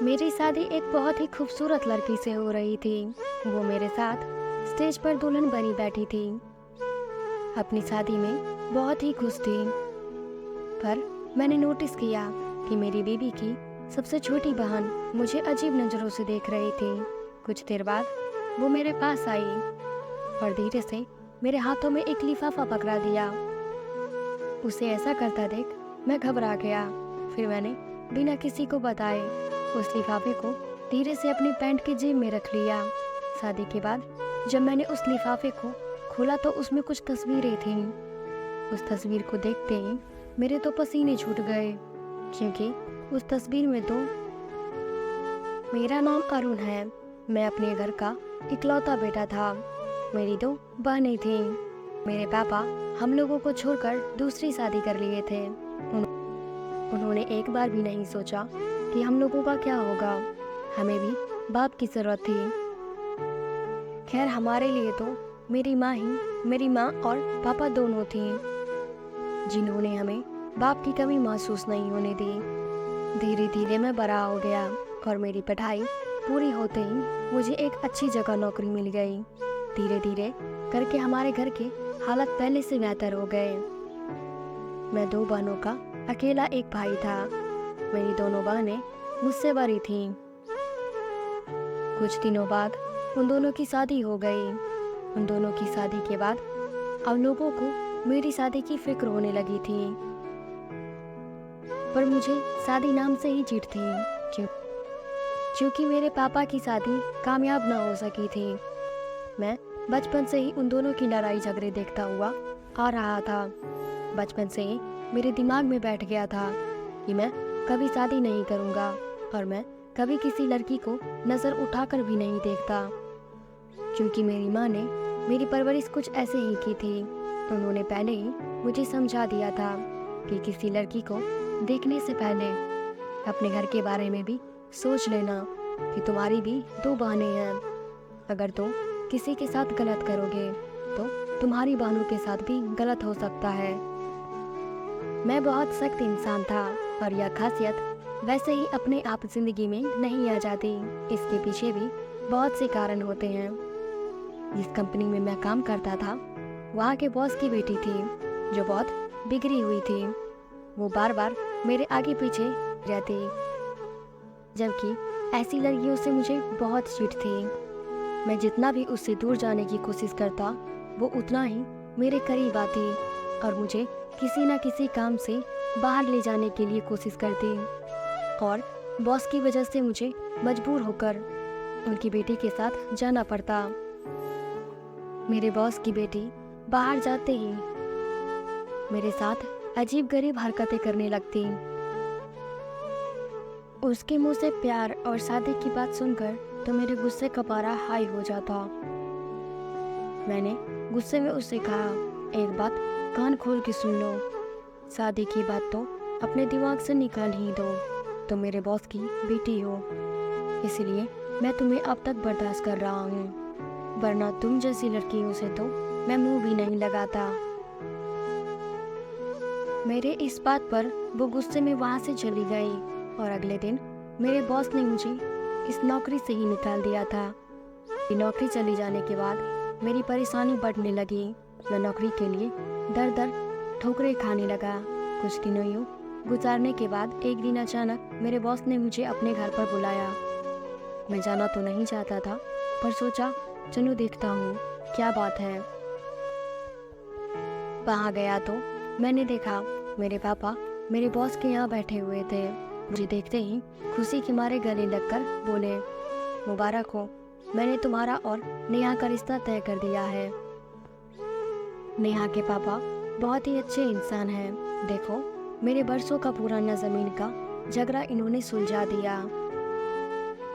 मेरी शादी एक बहुत ही खूबसूरत लड़की से हो रही थी। वो मेरे साथ स्टेज पर दुल्हन बनी बैठी थी। अपनी शादी में बहुत ही खुश थी। पर मैंने नोटिस किया कि मेरी बीबी की सबसे छोटी बहन मुझे अजीब नज़रों से देख रही थी। कुछ देर बाद वो मेरे पास आई और धीरे से मेरे हाथों में एक लिफाफा पकड़ा दिया। उसे ऐसा करता देख मैं घबरा गया। फिर मैंने बिना किसी को बताए उस लिफाफे को धीरे से अपनी पैंट की जेब में रख लिया। शादी के बाद जब मैंने उस लिफाफे को खोला तो उसमें कुछ तस्वीरें थीं। उस तस्वीर को देखते ही मेरे तो पसीने छूट गए, क्योंकि उस तस्वीर में तो मेरा नाम अरुण है। मैं अपने घर का इकलौता बेटा था। मेरी दो बहनें थीं। मेरे पापा हम लोगों को छोड़कर दूसरी शादी कर लिए थे। उन्होंने एक बार भी नहीं सोचा कि हम लोगों का क्या होगा। हमें भी बाप की ज़रूरत थी। खैर, हमारे लिए तो मेरी माँ और पापा दोनों थीं, जिन्होंने हमें बाप की कमी महसूस नहीं होने दी। धीरे धीरे मैं बड़ा हो गया और मेरी पढ़ाई पूरी होते ही मुझे एक अच्छी जगह नौकरी मिल गई। धीरे धीरे करके हमारे घर के हालात पहले से बेहतर हो गए। मैं दो बहनों का अकेला एक भाई था। मेरी दोनों बहनें मुझसे बड़ी थीं। कुछ दिनों बाद उन दोनों की शादी हो गई। उन दोनों की शादी के बाद अब लोगों को मेरी शादी की फिक्र होने लगी थी, पर मुझे शादी नाम से ही चिढ़ थी, क्योंकि मेरे पापा की शादी कामयाब ना हो सकी थी। मैं बचपन से ही उन दोनों की लड़ाई झगड़े देखता हुआ आ रहा था। बचपन से ही मेरे दिमाग में बैठ गया था कि मैं कभी शादी नहीं करूँगा और मैं कभी किसी लड़की को नज़र उठाकर भी नहीं देखता, क्योंकि मेरी माँ ने मेरी परवरिश कुछ ऐसे ही की थी। उन्होंने पहले ही मुझे समझा दिया था कि किसी लड़की को देखने से पहले अपने घर के बारे में भी सोच लेना कि तुम्हारी भी दो बहनें हैं। अगर तुम किसी के साथ गलत करोगे तो तुम्हारी बहनों के साथ भी गलत हो सकता है। मैं बहुत सख्त इंसान था और यह खासियत वैसे ही अपने आप जिंदगी में नहीं आ जाती। इसके पीछे भी बहुत से कारण होते हैं। जिस कंपनी में मैं काम करता था, वहाँ के बॉस की बेटी थी जो बहुत बिगड़ी हुई थी। वो बार बार मेरे आगे पीछे रहती, जबकि ऐसी लड़कियों से मुझे बहुत चिढ़ थी। मैं जितना भी उससे दूर जाने की कोशिश करता, वो उतना ही मेरे करीब आती और मुझे किसी न किसी काम से बाहर ले जाने के लिए कोशिश करती। और बॉस की वजह से मुझे मजबूर होकर उनकी बेटी के साथ जाना पड़ता। मेरे बॉस की बेटी बाहर जाते ही मेरे साथ अजीब गरीब हरकतें करने लगती। उसके मुंह से प्यार और शादी की बात सुनकर तो मेरे गुस्से का पारा हाई हो जाता। मैंने गुस्से में उससे कहा, एक बात कान खोल के सुन लो, शादी की बात तो अपने दिमाग से निकाल ही दो। तुम मेरे बॉस की बेटी हो, इसलिए मैं तुम्हें अब तक बर्दाश्त कर रहा हूँ, वरना तुम जैसी लड़कियों से तो मैं मुंह भी नहीं लगाता। मेरे इस बात पर वो गुस्से में वहाँ से चली गई और अगले दिन मेरे बॉस ने मुझे इस नौकरी से ही निकाल दिया था। नौकरी चली जाने के बाद मेरी परेशानी बढ़ने लगी। मैं नौकरी के लिए दर दर ठोकरें खाने लगा। कुछ दिनों यूँ गुजारने के बाद एक दिन अचानक मेरे बॉस ने मुझे अपने घर पर बुलाया। मैं जाना तो नहीं चाहता था, पर सोचा चलो देखता हूँ क्या बात है। वहाँ गया तो मैंने देखा मेरे पापा मेरे बॉस के यहाँ बैठे हुए थे। मुझे देखते ही खुशी के मारे गले लगकर बोले, मुबारक हो, मैंने तुम्हारा और नेहा का रिश्ता तय कर दिया है। नेहा के पापा बहुत ही अच्छे इंसान हैं। देखो, मेरे बरसों का पुराना ज़मीन का झगड़ा इन्होंने सुलझा दिया।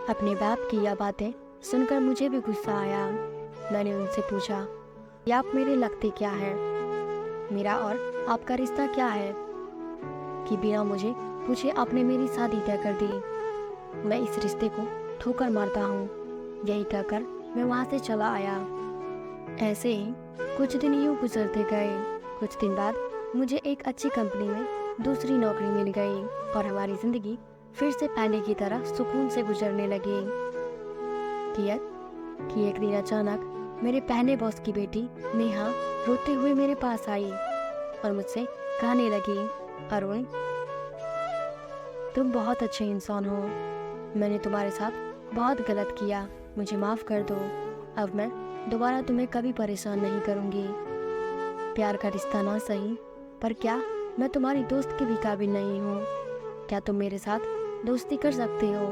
अपने बाप की यह बातें सुनकर मुझे भी गुस्सा आया। मैंने उनसे पूछा, ये आप मेरे लगते क्या है? मेरा और आपका रिश्ता क्या है कि बिना मुझे पूछे आपने मेरी शादी तय कर दी? मैं इस रिश्ते को ठोकर मारता हूँ। यही कहकर मैं वहाँ से चला आया। ऐसे ही कुछ दिन यूँ गुजरते गए। कुछ दिन बाद मुझे एक अच्छी कंपनी में दूसरी नौकरी मिल गई और हमारी ज़िंदगी फिर से पहले की तरह सुकून से गुजरने लगी। कि एक दिन अचानक मेरे पहले बॉस की बेटी नेहा रोते हुए मेरे पास आई और मुझसे कहने लगी, अरुण, तुम बहुत अच्छे इंसान हो। मैंने तुम्हारे साथ बहुत गलत किया, मुझे माफ़ कर दो। अब मैं दोबारा तुम्हें कभी परेशान नहीं करूँगी। प्यार का रिश्ता ना सही, पर क्या मैं तुम्हारी दोस्त की भी काबिल नहीं हूँ? क्या तुम मेरे साथ दोस्ती कर सकते हो?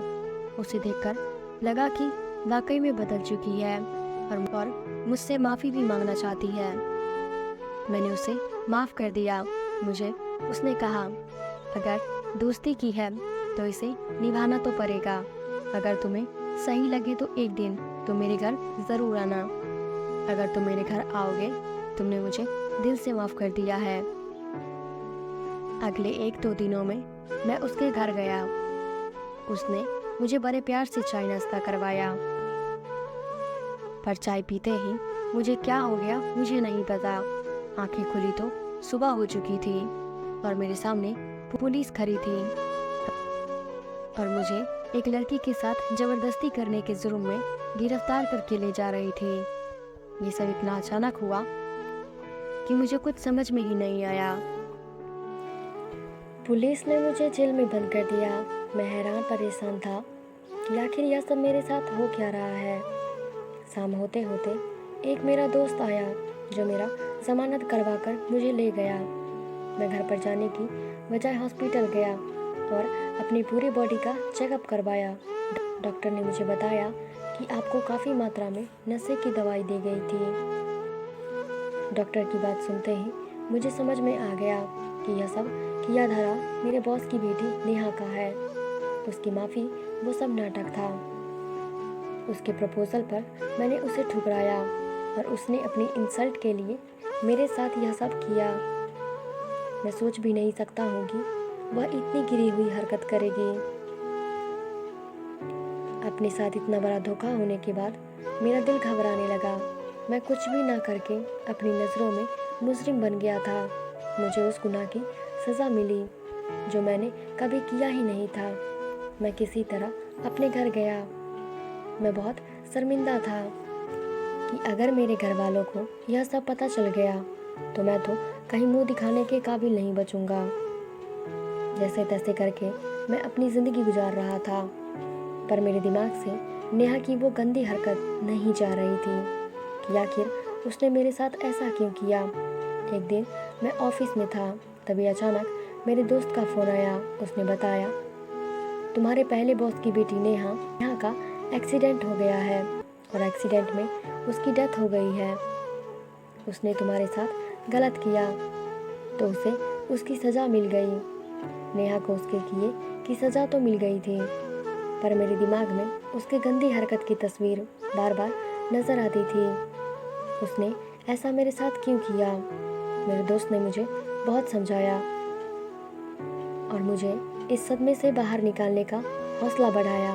उसे देखकर लगा कि वाकई में बदल चुकी है और मुझसे माफ़ी भी मांगना चाहती है। मैंने उसे माफ़ कर दिया। मुझे उसने कहा, अगर दोस्ती की है तो इसे निभाना तो पड़ेगा। अगर तुम्हें सही लगे तो एक दिन तुम मेरे घर ज़रूर आना। अगर तुम मेरे घर आओगे, तुमने मुझे दिल से माफ़ कर दिया है। अगले 1-2 दिनों में मैं उसके घर गया। उसने मुझे बड़े प्यार से चाय नाश्ता करवाया, पर चाय पीते ही मुझे क्या हो गया मुझे नहीं पता। आंखें खुली तो सुबह हो चुकी थी और मेरे सामने पुलिस खड़ी थी और मुझे एक लड़की के साथ जबरदस्ती करने के जुर्म में गिरफ्तार करके ले जा रही थी। ये सब इतना अचानक हुआ कि मुझे कुछ समझ में ही नहीं आया। पुलिस ने मुझे जेल में बंद कर दिया। मैं हैरान परेशान था कि आखिर यह सब मेरे साथ हो क्या रहा है। शाम होते होते एक मेरा दोस्त आया जो मेरा जमानत करवा कर मुझे ले गया। मैं घर पर जाने की बजाय हॉस्पिटल गया और अपनी पूरी बॉडी का चेकअप करवाया। डॉक्टर ने मुझे बताया कि आपको काफ़ी मात्रा में नशे की दवाई दी गई थी। डॉक्टर की बात सुनते ही मुझे समझ में आ गया कि यह सब किया धरा मेरे बॉस की बेटी नेहा का है। उसकी माफ़ी वो सब नाटक था। उसके प्रपोजल पर मैंने उसे ठुकराया और उसने अपनी इंसल्ट के लिए मेरे साथ यह सब किया। मैं सोच भी नहीं सकता हूँ कि वह इतनी गिरी हुई हरकत करेगी। अपने साथ इतना बड़ा धोखा होने के बाद मेरा दिल घबराने लगा। मैं कुछ भी ना करके अपनी नज़रों में मुजरिम बन गया था। मुझे उस गुनाह की सज़ा मिली जो मैंने कभी किया ही नहीं था। मैं किसी तरह अपने घर गया। मैं बहुत शर्मिंदा था कि अगर मेरे घर वालों को यह सब पता चल गया तो मैं तो कहीं मुंह दिखाने के काबिल नहीं बचूंगा। जैसे तैसे करके मैं अपनी ज़िंदगी गुजार रहा था, पर मेरे दिमाग से नेहा की वो गंदी हरकत नहीं जा रही थी कि आखिर उसने मेरे साथ ऐसा क्यों किया। एक दिन मैं ऑफिस में था, तभी अचानक मेरे दोस्त का फ़ोन आया। उसने बताया, तुम्हारे पहले बॉस की बेटी नेहा का एक्सीडेंट हो गया है और एक्सीडेंट में उसकी डेथ हो गई है। उसने तुम्हारे साथ गलत किया तो उसे उसकी सज़ा मिल गई। नेहा को उसके किए की सज़ा तो मिल गई थी, पर मेरे दिमाग में उसके गंदी हरकत की तस्वीर बार बार नज़र आती थी। उसने ऐसा मेरे साथ क्यों किया? मेरे दोस्त ने मुझे बहुत समझाया और मुझे इस सदमे से बाहर निकालने का हौसला बढ़ाया।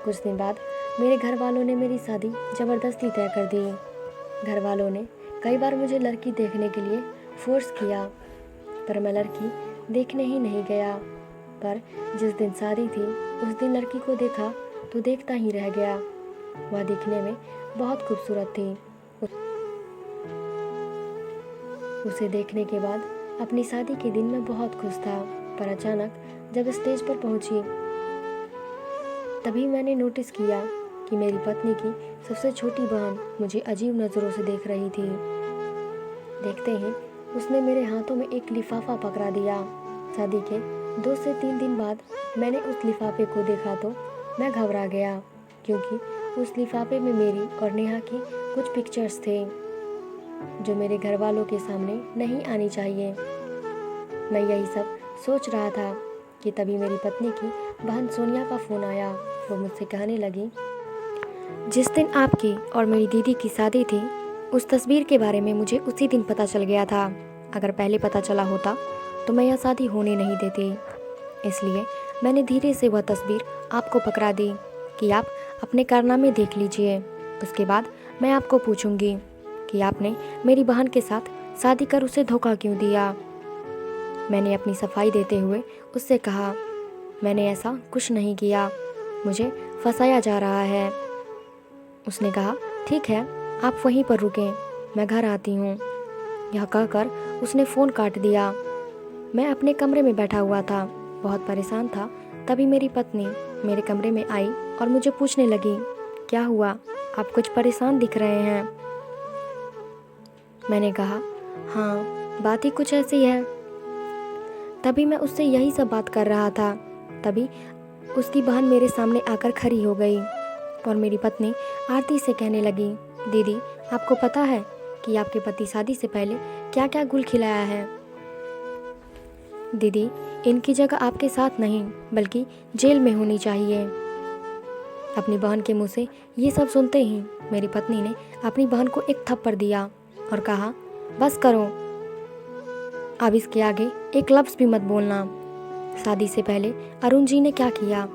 कुछ दिन बाद मेरे घर वालों ने मेरी शादी ज़बरदस्ती तय कर दी। घर वालों ने कई बार मुझे लड़की देखने के लिए फोर्स किया, पर मैं लड़की देखने ही नहीं गया। पर जिस दिन शादी थी उस दिन लड़की को देखा तो देखता ही रह गया। वह दिखने में बहुत खूबसूरत थी। उसे देखने के बाद अपनी शादी के दिन मैं बहुत खुश था, पर अचानक जब स्टेज पर पहुंची तभी मैंने नोटिस किया कि मेरी पत्नी की सबसे छोटी बहन मुझे अजीब नज़रों से देख रही थी। देखते ही उसने मेरे हाथों में एक लिफाफा पकड़ा दिया। शादी के 2 से 3 दिन बाद मैंने उस लिफाफे को देखा तो मैं घबरा गया, क्योंकि उस लिफाफे में मेरी और नेहा की कुछ पिक्चर्स थे जो मेरे घर वालों के सामने नहीं आनी चाहिए। मैं यही सब सोच रहा था कि तभी मेरी पत्नी की बहन सोनिया का फ़ोन आया। वो मुझसे कहने लगी, जिस दिन आपकी और मेरी दीदी की शादी थी उस तस्वीर के बारे में मुझे उसी दिन पता चल गया था। अगर पहले पता चला होता तो मैं यह शादी होने नहीं देती। इसलिए मैंने धीरे से वह तस्वीर आपको पकड़ा दी कि आप अपने कारनामे देख लीजिए। उसके बाद मैं आपको पूछूंगी कि आपने मेरी बहन के साथ शादी कर उसे धोखा क्यों दिया। मैंने अपनी सफाई देते हुए उससे कहा, मैंने ऐसा कुछ नहीं किया, मुझे फंसाया जा रहा है। उसने कहा, ठीक है, आप वहीं पर रुकें, मैं घर आती हूँ। यह कहकर उसने फ़ोन काट दिया। मैं अपने कमरे में बैठा हुआ था, बहुत परेशान था। तभी मेरी पत्नी मेरे कमरे में आई और मुझे पूछने लगी, क्या हुआ, आप कुछ परेशान दिख रहे हैं। मैंने कहा, हाँ, बात ही कुछ ऐसी है। तभी मैं उससे यही सब बात कर रहा था, तभी उसकी बहन मेरे सामने आकर खड़ी हो गई और मेरी पत्नी आरती से कहने लगी, दीदी, आपको पता है कि आपके पति शादी से पहले क्या क्या गुल खिलाया है। दीदी, इनकी जगह आपके साथ नहीं बल्कि जेल में होनी चाहिए। अपनी बहन के मुंह से ये सब सुनते ही मेरी पत्नी ने अपनी बहन को एक थप्पड़ दिया और कहा, बस करो, अब इसके आगे एक लफ्ज़ भी मत बोलना। शादी से पहले अरुण जी ने क्या किया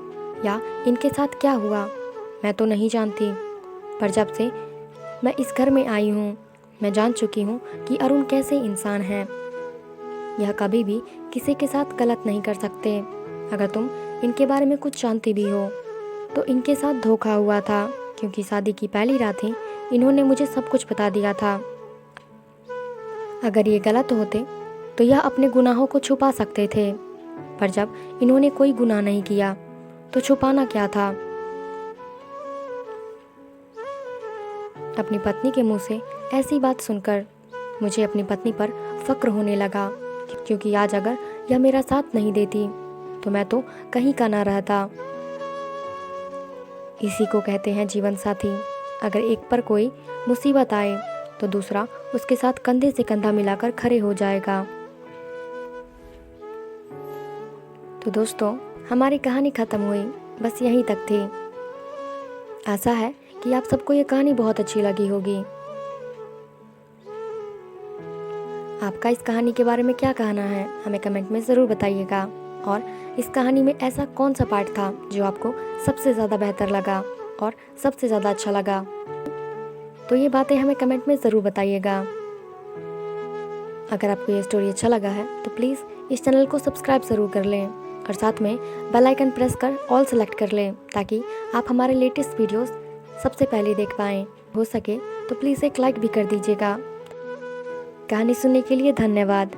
या इनके साथ क्या हुआ मैं तो नहीं जानती, पर जब से मैं इस घर में आई हूँ मैं जान चुकी हूँ कि अरुण कैसे इंसान हैं। यह कभी भी किसी के साथ गलत नहीं कर सकते। अगर तुम इनके बारे में कुछ जानती भी हो तो इनके साथ धोखा हुआ था, क्योंकि शादी की पहली रात ही इन्होंने मुझे सब कुछ बता दिया था। अगर ये गलत होते तो यह अपने गुनाहों को छुपा सकते थे, पर जब इन्होंने कोई गुनाह नहीं किया तो छुपाना क्या था। अपनी पत्नी के मुंह से ऐसी बात सुनकर मुझे अपनी पत्नी पर फक्र होने लगा, क्योंकि आज अगर यह मेरा साथ नहीं देती तो मैं तो कहीं का ना रहता। इसी को कहते हैं जीवन साथी। अगर एक पर कोई मुसीबत आए तो दूसरा उसके साथ कंधे से कंधा मिलाकर खड़े हो जाएगा। तो दोस्तों, हमारी कहानी ख़त्म हुई, बस यहीं तक थी। आशा है कि आप सबको ये कहानी बहुत अच्छी लगी होगी। आपका इस कहानी के बारे में क्या कहना है हमें कमेंट में ज़रूर बताइएगा, और इस कहानी में ऐसा कौन सा पार्ट था जो आपको सबसे ज़्यादा बेहतर लगा और सबसे ज़्यादा अच्छा लगा, तो ये बातें हमें कमेंट में ज़रूर बताइएगा। अगर आपको ये स्टोरी अच्छा लगा है तो प्लीज़ इस चैनल को सब्सक्राइब ज़रूर कर लें और साथ में बेल आइकन प्रेस कर ऑल सेलेक्ट कर लें, ताकि आप हमारे लेटेस्ट वीडियोस सबसे पहले देख पाएँ। हो सके तो प्लीज़ एक लाइक भी कर दीजिएगा। कहानी सुनने के लिए धन्यवाद।